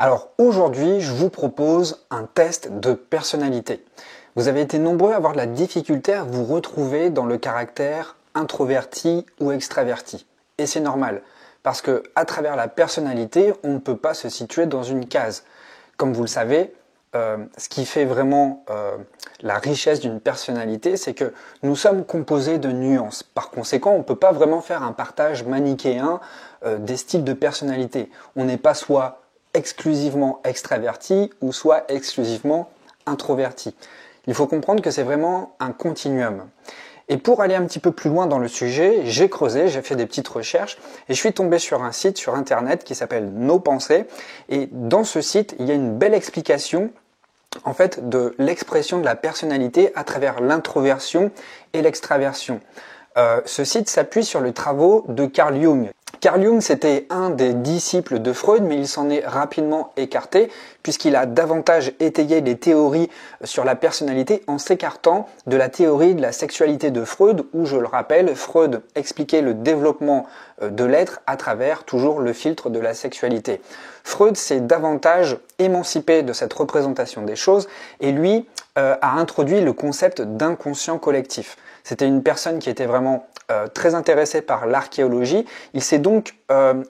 Alors aujourd'hui, je vous propose un test de personnalité. Vous avez été nombreux à avoir de la difficulté à vous retrouver dans le caractère introverti ou extraverti. Et c'est normal, parce que à travers la personnalité, on ne peut pas se situer dans une case. Comme vous le savez, ce qui fait vraiment la richesse d'une personnalité, c'est que nous sommes composés de nuances. Par conséquent, on ne peut pas vraiment faire un partage manichéen des styles de personnalité. On n'est pas soit exclusivement extraverti ou soit exclusivement introverti. Il faut comprendre que c'est vraiment un continuum. Et pour aller un petit peu plus loin dans le sujet, j'ai creusé, j'ai fait des petites recherches et je suis tombé sur un site sur internet qui s'appelle Nos Pensées. Et dans ce site, il y a une belle explication en fait de l'expression de la personnalité à travers l'introversion et l'extraversion. Ce site s'appuie sur les travaux de Carl Jung. Carl Jung, c'était un des disciples de Freud, mais il s'en est rapidement écarté puisqu'il a davantage étayé les théories sur la personnalité en s'écartant de la théorie de la sexualité de Freud, où, je le rappelle, Freud expliquait le développement de l'être à travers toujours le filtre de la sexualité. Freud s'est davantage émancipé de cette représentation des choses et lui a introduit le concept d'inconscient collectif. C'était une personne qui était vraiment très intéressé par l'archéologie. Il s'est donc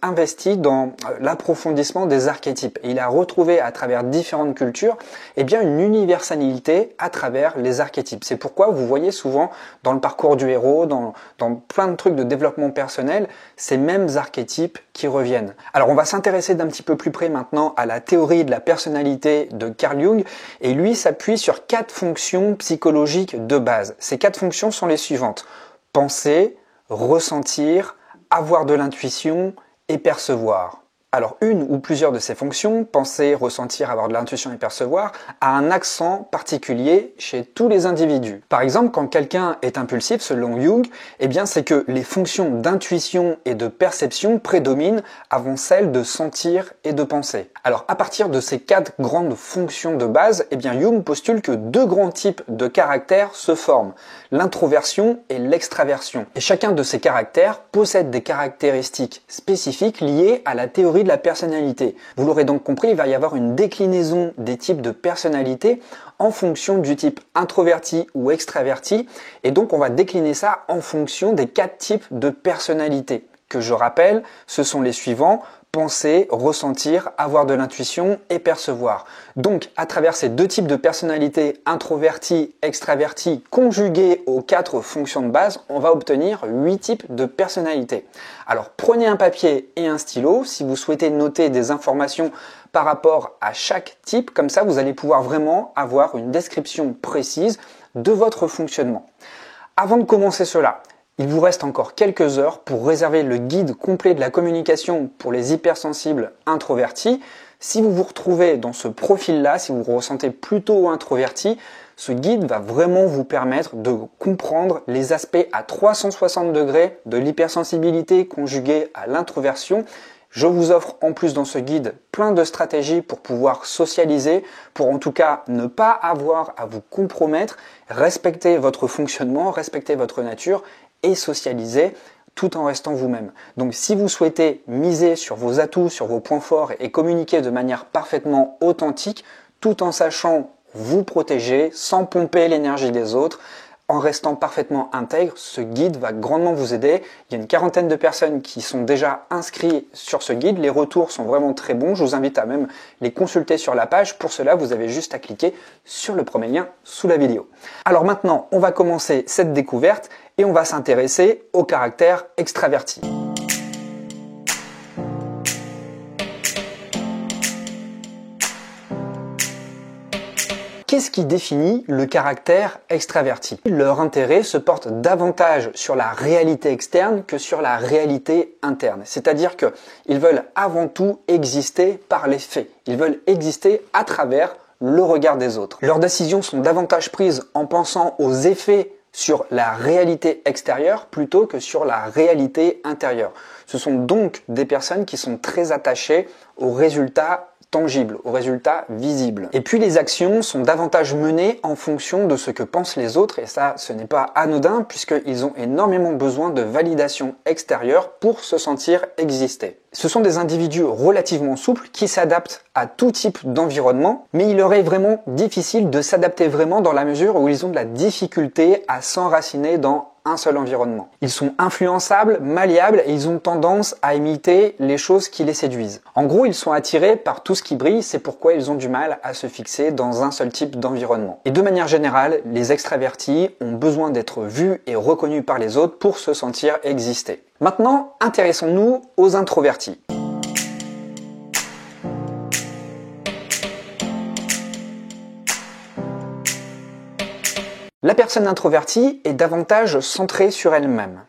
investi dans l'approfondissement des archétypes. Et il a retrouvé à travers différentes cultures une universalité à travers les archétypes. C'est pourquoi vous voyez souvent dans le parcours du héros, dans plein de trucs de développement personnel, ces mêmes archétypes qui reviennent. Alors on va s'intéresser d'un petit peu plus près maintenant à la théorie de la personnalité de Carl Jung. Et lui s'appuie sur 4 fonctions psychologiques de base. Ces 4 fonctions sont les suivantes: penser, ressentir, avoir de l'intuition et percevoir. Alors une ou plusieurs de ces fonctions, penser, ressentir, avoir de l'intuition et percevoir, a un accent particulier chez tous les individus. Par exemple, quand quelqu'un est impulsif, selon Jung, c'est que les fonctions d'intuition et de perception prédominent avant celles de sentir et de penser. Alors à partir de ces 4 grandes fonctions de base, Jung postule que 2 grands types de caractères se forment: l'introversion et l'extraversion. Et chacun de ces caractères possède des caractéristiques spécifiques liées à la théorie de la personnalité. Vous l'aurez donc compris, il va y avoir une déclinaison des types de personnalité en fonction du type introverti ou extraverti, et donc on va décliner ça en fonction des 4 types de personnalité, que je rappelle, ce sont les suivants: penser, ressentir, avoir de l'intuition et percevoir. Donc, à travers ces 2 types de personnalités, introverti, extraverti, conjugués aux 4 fonctions de base, on va obtenir 8 types de personnalités. Alors, prenez un papier et un stylo si vous souhaitez noter des informations par rapport à chaque type. Comme ça, vous allez pouvoir vraiment avoir une description précise de votre fonctionnement. Avant de commencer cela, il vous reste encore quelques heures pour réserver le guide complet de la communication pour les hypersensibles introvertis. Si vous vous retrouvez dans ce profil-là, si vous vous ressentez plutôt introverti, ce guide va vraiment vous permettre de comprendre les aspects à 360 degrés de l'hypersensibilité conjuguée à l'introversion. Je vous offre en plus dans ce guide plein de stratégies pour pouvoir socialiser, pour en tout cas ne pas avoir à vous compromettre, respecter votre fonctionnement, respecter votre nature et socialiser tout en restant vous-même. Donc si vous souhaitez miser sur vos atouts, sur vos points forts et communiquer de manière parfaitement authentique, tout en sachant vous protéger, sans pomper l'énergie des autres, en restant parfaitement intègre, ce guide va grandement vous aider. Il y a une 40aine de personnes qui sont déjà inscrites sur ce guide. Les retours sont vraiment très bons. Je vous invite à même les consulter sur la page. Pour cela, vous avez juste à cliquer sur le premier lien sous la vidéo. Alors maintenant, on va commencer cette découverte et on va s'intéresser au caractère extraverti. Qu'est-ce qui définit le caractère extraverti? Leur intérêt se porte davantage sur la réalité externe que sur la réalité interne. C'est-à-dire qu'ils veulent avant tout exister par les faits. Ils veulent exister à travers le regard des autres. Leurs décisions sont davantage prises en pensant aux effets sur la réalité extérieure plutôt que sur la réalité intérieure. Ce sont donc des personnes qui sont très attachées aux résultats tangibles, aux résultats visibles. Et puis les actions sont davantage menées en fonction de ce que pensent les autres, et ça, ce n'est pas anodin puisqu'ils ont énormément besoin de validation extérieure pour se sentir exister. Ce sont des individus relativement souples qui s'adaptent à tout type d'environnement, mais il leur est vraiment difficile de s'adapter vraiment dans la mesure où ils ont de la difficulté à s'enraciner dans un seul environnement. Ils sont influençables, malléables et ils ont tendance à imiter les choses qui les séduisent. En gros, ils sont attirés par tout ce qui brille, c'est pourquoi ils ont du mal à se fixer dans un seul type d'environnement. Et de manière générale, les extravertis ont besoin d'être vus et reconnus par les autres pour se sentir exister. Maintenant, intéressons-nous aux introvertis. La personne introvertie est davantage centrée sur elle-même.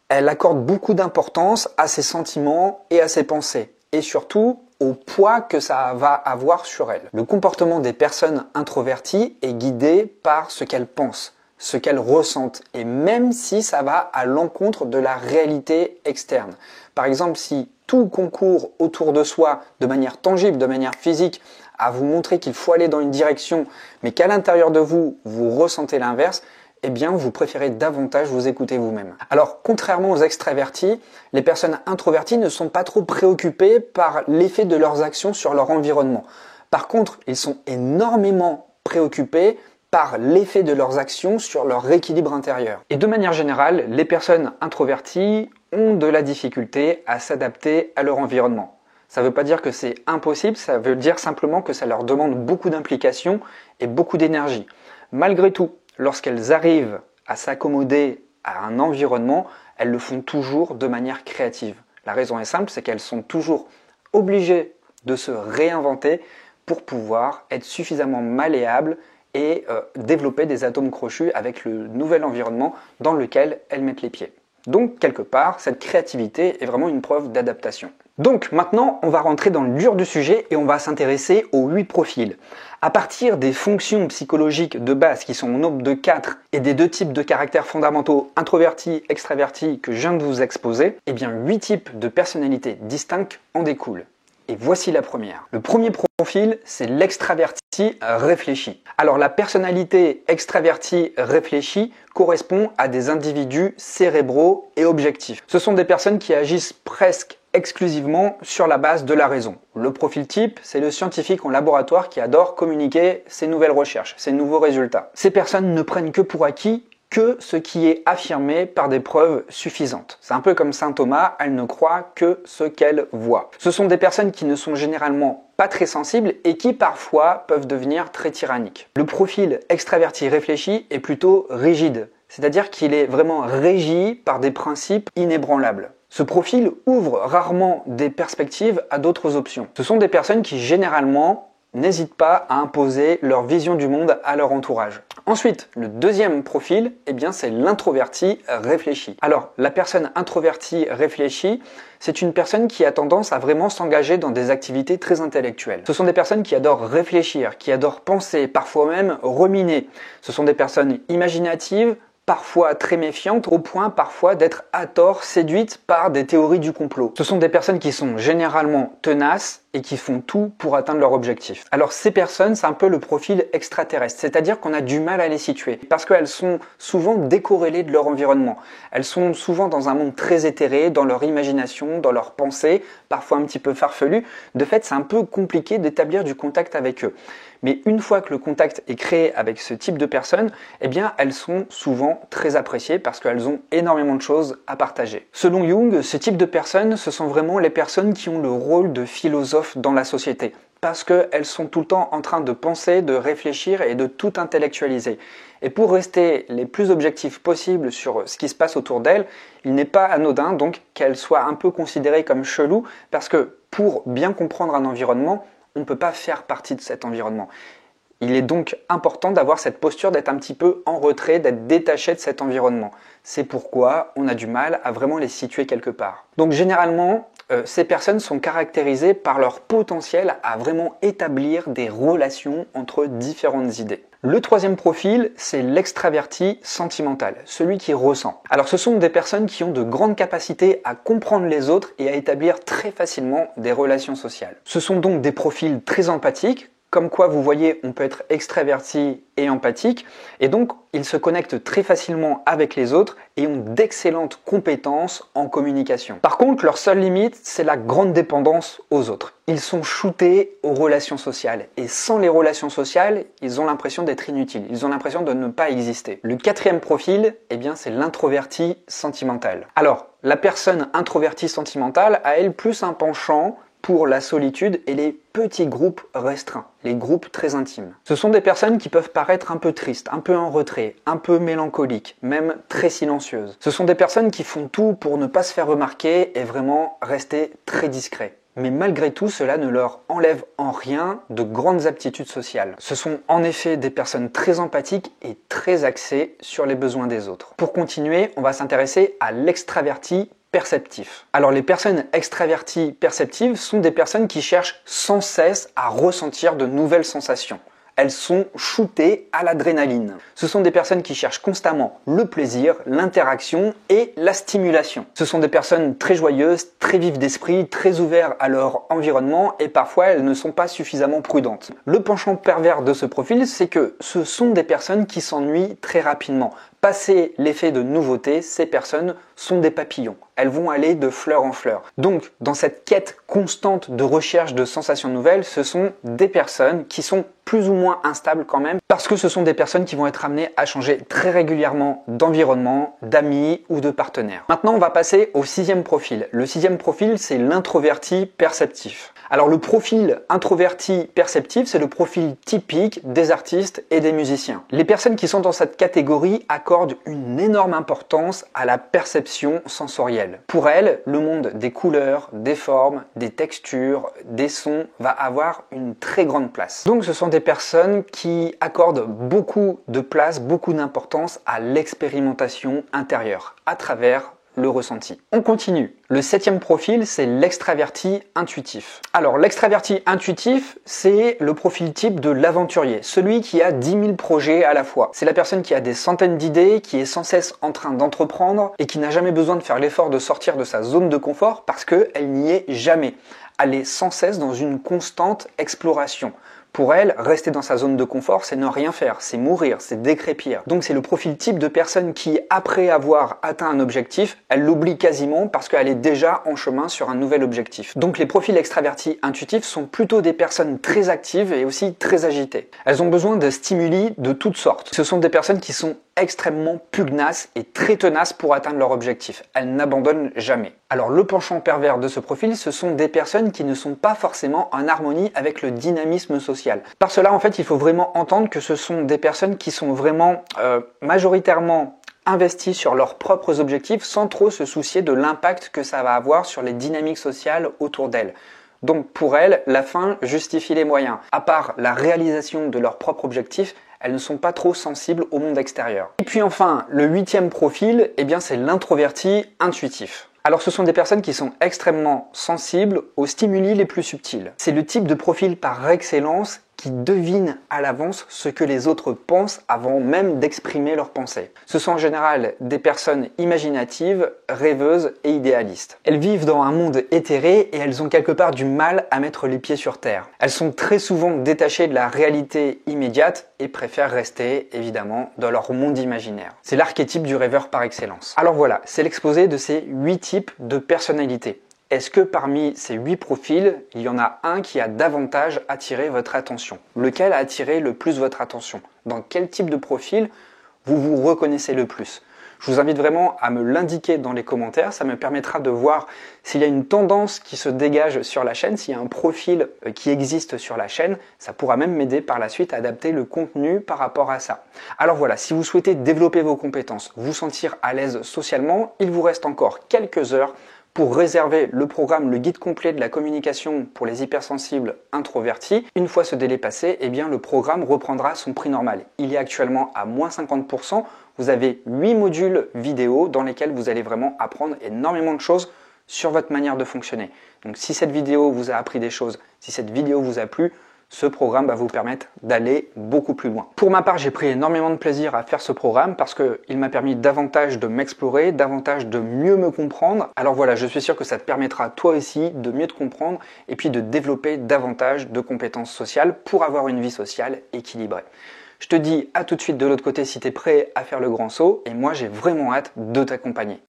Elle accorde beaucoup d'importance à ses sentiments et à ses pensées, et surtout au poids que ça va avoir sur elle. Le comportement des personnes introverties est guidé par ce qu'elles pensent, ce qu'elles ressentent, et même si ça va à l'encontre de la réalité externe. Par exemple, si tout concourt autour de soi de manière tangible, de manière physique, à vous montrer qu'il faut aller dans une direction, mais qu'à l'intérieur de vous, vous ressentez l'inverse, eh bien, vous préférez davantage vous écouter vous-même. Alors, contrairement aux extravertis, les personnes introverties ne sont pas trop préoccupées par l'effet de leurs actions sur leur environnement. Par contre, ils sont énormément préoccupés par l'effet de leurs actions sur leur équilibre intérieur. Et de manière générale, les personnes introverties ont de la difficulté à s'adapter à leur environnement. Ça ne veut pas dire que c'est impossible, ça veut dire simplement que ça leur demande beaucoup d'implication et beaucoup d'énergie. Malgré tout, lorsqu'elles arrivent à s'accommoder à un environnement, elles le font toujours de manière créative. La raison est simple, c'est qu'elles sont toujours obligées de se réinventer pour pouvoir être suffisamment malléables et développer des atomes crochus avec le nouvel environnement dans lequel elles mettent les pieds. Donc, quelque part, cette créativité est vraiment une preuve d'adaptation. Donc, maintenant, on va rentrer dans le dur du sujet et on va s'intéresser aux 8 profils. À partir des fonctions psychologiques de base qui sont au nombre de 4 et des 2 types de caractères fondamentaux, introvertis, extravertis, que je viens de vous exposer, eh bien 8 types de personnalités distinctes en découlent. Et voici la première. Le premier profil, c'est l'extraverti réfléchi. Alors la personnalité extravertie réfléchie correspond à des individus cérébraux et objectifs. Ce sont des personnes qui agissent presque exclusivement sur la base de la raison. Le profil type, c'est le scientifique en laboratoire qui adore communiquer ses nouvelles recherches, ses nouveaux résultats. Ces personnes ne prennent que pour acquis que ce qui est affirmé par des preuves suffisantes. C'est un peu comme saint Thomas, elle ne croit que ce qu'elle voit. Ce sont des personnes qui ne sont généralement pas très sensibles et qui parfois peuvent devenir très tyranniques. Le profil extraverti réfléchi est plutôt rigide, c'est-à-dire qu'il est vraiment régi par des principes inébranlables. Ce profil ouvre rarement des perspectives à d'autres options. Ce sont des personnes qui généralement n'hésitent pas à imposer leur vision du monde à leur entourage. Ensuite, le deuxième profil, eh bien, c'est l'introverti réfléchi. Alors, la personne introvertie réfléchie, c'est une personne qui a tendance à vraiment s'engager dans des activités très intellectuelles. Ce sont des personnes qui adorent réfléchir, qui adorent penser, parfois même ruminer. Ce sont des personnes imaginatives, parfois très méfiantes, au point parfois d'être à tort séduites par des théories du complot. Ce sont des personnes qui sont généralement tenaces et qui font tout pour atteindre leur objectif. Alors ces personnes, c'est un peu le profil extraterrestre, c'est-à-dire qu'on a du mal à les situer, parce qu'elles sont souvent décorrélées de leur environnement. Elles sont souvent dans un monde très éthéré, dans leur imagination, dans leurs pensées, parfois un petit peu farfelues. De fait, c'est un peu compliqué d'établir du contact avec eux. Mais une fois que le contact est créé avec ce type de personnes, eh bien, elles sont souvent très appréciées parce qu'elles ont énormément de choses à partager. Selon Jung, ce type de personnes, ce sont vraiment les personnes qui ont le rôle de philosophes dans la société. Parce qu'elles sont tout le temps en train de penser, de réfléchir et de tout intellectualiser. Et pour rester les plus objectifs possibles sur ce qui se passe autour d'elles, il n'est pas anodin donc qu'elles soient un peu considérées comme cheloues parce que pour bien comprendre un environnement, on ne peut pas faire partie de cet environnement. Il est donc important d'avoir cette posture d'être un petit peu en retrait, d'être détaché de cet environnement. C'est pourquoi on a du mal à vraiment les situer quelque part. Donc généralement, ces personnes sont caractérisées par leur potentiel à vraiment établir des relations entre différentes idées. Le troisième profil, c'est l'extraverti sentimental, celui qui ressent. Alors ce sont des personnes qui ont de grandes capacités à comprendre les autres et à établir très facilement des relations sociales. Ce sont donc des profils très empathiques, comme quoi vous voyez, on peut être extraverti et empathique, et donc ils se connectent très facilement avec les autres et ont d'excellentes compétences en communication. Par contre, leur seule limite, c'est la grande dépendance aux autres. Ils sont shootés aux relations sociales, et sans les relations sociales, ils ont l'impression d'être inutiles, ils ont l'impression de ne pas exister. Le quatrième profil, eh bien, c'est l'introverti sentimental. Alors, la personne introvertie sentimentale a elle plus un penchant pour la solitude et les petits groupes restreints, les groupes très intimes. Ce sont des personnes qui peuvent paraître un peu tristes, un peu en retrait, un peu mélancoliques, même très silencieuses. Ce sont des personnes qui font tout pour ne pas se faire remarquer et vraiment rester très discrets. Mais malgré tout, cela ne leur enlève en rien de grandes aptitudes sociales. Ce sont en effet des personnes très empathiques et très axées sur les besoins des autres. Pour continuer, on va s'intéresser à l'extraverti perceptif. Alors les personnes extraverties perceptives sont des personnes qui cherchent sans cesse à ressentir de nouvelles sensations. Elles sont shootées à l'adrénaline. Ce sont des personnes qui cherchent constamment le plaisir, l'interaction et la stimulation. Ce sont des personnes très joyeuses, très vives d'esprit, très ouvertes à leur environnement et parfois elles ne sont pas suffisamment prudentes. Le penchant pervers de ce profil, c'est que ce sont des personnes qui s'ennuient très rapidement. Passé l'effet de nouveauté, ces personnes sont des papillons. Elles vont aller de fleur en fleur. Donc, dans cette quête constante de recherche de sensations nouvelles, ce sont des personnes qui sont plus ou moins instables quand même, parce que ce sont des personnes qui vont être amenées à changer très régulièrement d'environnement, d'amis ou de partenaires. Maintenant, on va passer au sixième profil. Le sixième profil, c'est l'introverti perceptif. Alors le profil introverti perceptif, c'est le profil typique des artistes et des musiciens. Les personnes qui sont dans cette catégorie accordent une énorme importance à la perception sensorielle. Pour elles, le monde des couleurs, des formes, des textures, des sons va avoir une très grande place. Donc ce sont des personnes qui accordent beaucoup de place, beaucoup d'importance à l'expérimentation intérieure à travers le ressenti. On continue. Le septième profil, c'est l'extraverti intuitif. Alors, l'extraverti intuitif, c'est le profil type de l'aventurier, celui qui a 10 000 projets à la fois. C'est la personne qui a des centaines d'idées, qui est sans cesse en train d'entreprendre et qui n'a jamais besoin de faire l'effort de sortir de sa zone de confort parce qu'elle n'y est jamais. Elle est sans cesse dans une constante exploration. Pour elle, rester dans sa zone de confort, c'est ne rien faire, c'est mourir, c'est décrépir. Donc c'est le profil type de personne qui, après avoir atteint un objectif, elle l'oublie quasiment parce qu'elle est déjà en chemin sur un nouvel objectif. Donc les profils extravertis intuitifs sont plutôt des personnes très actives et aussi très agitées. Elles ont besoin de stimuli de toutes sortes. Ce sont des personnes qui sont extrêmement pugnaces et très tenaces pour atteindre leur objectif. Elles n'abandonnent jamais. Alors le penchant pervers de ce profil, ce sont des personnes qui ne sont pas forcément en harmonie avec le dynamisme social. Par cela, en fait, il faut vraiment entendre que ce sont des personnes qui sont vraiment majoritairement investies sur leurs propres objectifs sans trop se soucier de l'impact que ça va avoir sur les dynamiques sociales autour d'elles. Donc pour elles, la fin justifie les moyens. À part la réalisation de leurs propres objectifs, elles ne sont pas trop sensibles au monde extérieur. Et puis enfin, le huitième profil, eh bien c'est l'introverti intuitif. Alors ce sont des personnes qui sont extrêmement sensibles aux stimuli les plus subtils. C'est le type de profil par excellence qui devinent à l'avance ce que les autres pensent avant même d'exprimer leurs pensées. Ce sont en général des personnes imaginatives, rêveuses et idéalistes. Elles vivent dans un monde éthéré et elles ont quelque part du mal à mettre les pieds sur terre. Elles sont très souvent détachées de la réalité immédiate et préfèrent rester évidemment dans leur monde imaginaire. C'est l'archétype du rêveur par excellence. Alors voilà, c'est l'exposé de ces 8 types de personnalités. Est-ce que parmi ces 8 profils, il y en a un qui a davantage attiré votre attention? Lequel a attiré le plus votre attention? Dans quel type de profil vous vous reconnaissez le plus? Je vous invite vraiment à me l'indiquer dans les commentaires, ça me permettra de voir s'il y a une tendance qui se dégage sur la chaîne, s'il y a un profil qui existe sur la chaîne, ça pourra même m'aider par la suite à adapter le contenu par rapport à ça. Alors voilà, si vous souhaitez développer vos compétences, vous sentir à l'aise socialement, il vous reste encore quelques heures pour réserver le programme, le guide complet de la communication pour les hypersensibles introvertis. Une fois ce délai passé, eh bien, le programme reprendra son prix normal. Il est actuellement à moins 50%. Vous avez 8 modules vidéo dans lesquels vous allez vraiment apprendre énormément de choses sur votre manière de fonctionner. Donc si cette vidéo vous a appris des choses, si cette vidéo vous a plu, ce programme va vous permettre d'aller beaucoup plus loin. Pour ma part, j'ai pris énormément de plaisir à faire ce programme parce qu'il m'a permis davantage de m'explorer, davantage de mieux me comprendre. Alors voilà, je suis sûr que ça te permettra toi aussi de mieux te comprendre et puis de développer davantage de compétences sociales pour avoir une vie sociale équilibrée. Je te dis à tout de suite de l'autre côté si tu es prêt à faire le grand saut et moi j'ai vraiment hâte de t'accompagner.